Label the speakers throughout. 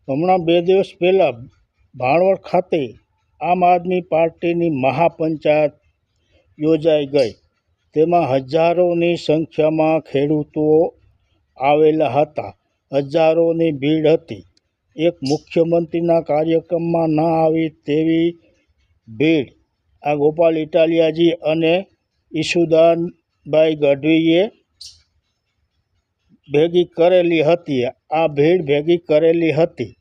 Speaker 1: હમણાં 2 દિવસ પહેલાં ભાણવડ ખાતે આમ આદમી પાર્ટીની મહાપંચાયત યોજાઈ ગઈ. તેમાં હજારોની સંખ્યામાં ખેડૂતો આવેલા હતા. હજારોની ભીડ હતી. એક મુખ્યમંત્રીના કાર્યક્રમમાં ના આવી તેવી ભીડ આ ગોપાલ ઇટાલિયાજી અને ઈશુદાનભાઈ ગઢવીએ ભેગી કરેલી હતી. આ ભીડ ભેગી કરેલી હતી,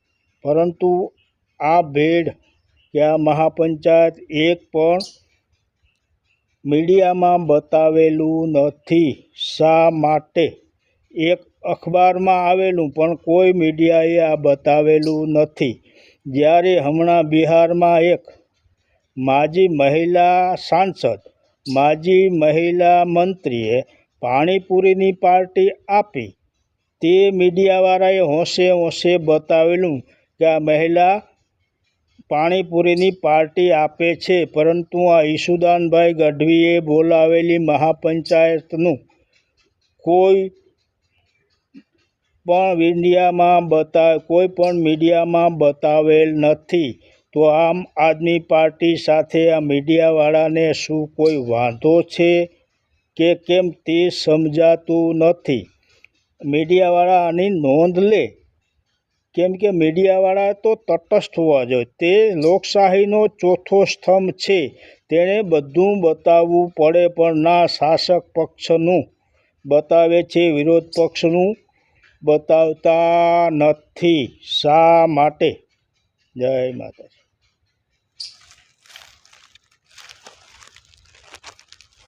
Speaker 1: પરંતુ આ ભીડ કે આ મહાપંચાયત એક પણ મીડિયામાં બતાવેલું નથી. શા માટે? એક અખબારમાં આવેલું, પણ કોઈ મીડિયાએ આ બતાવેલું નથી. જ્યારે હમણાં બિહારમાં એક માજી મહિલા સાંસદ, માજી મહિલા મંત્રીએ પાણીપુરીની પાર્ટી આપી, તે મીડિયાવાળાએ હોંશે હોંશે બતાવેલું કે આ મહિલા પાણીપુરીની પાર્ટી આપે છે, પરંતુ આ ઈશુદાનભાઈ ગઢવીએ બોલાવેલી મહાપંચાયતનું કોઈ પણ મીડિયામાં બતાવેલ નથી. તો આમ આદમી પાર્ટી સાથે આ મીડિયાવાળાને શું કોઈ વાંધો છે કે કેમ તે સમજાતું નથી. મીડિયાવાળા આની નોંધ લે, કેમ કે મીડિયાવાળા તો તટસ્થ હોવા જોઈએ. તે લોકશાહીનો ચોથો સ્તંભ છે. તેણે બધું બતાવવું પડે, પણ ના, શાસક પક્ષનું બતાવે છે, વિરોધ પક્ષનું બતાવતા નથી. શા માટે? જય માતાજી.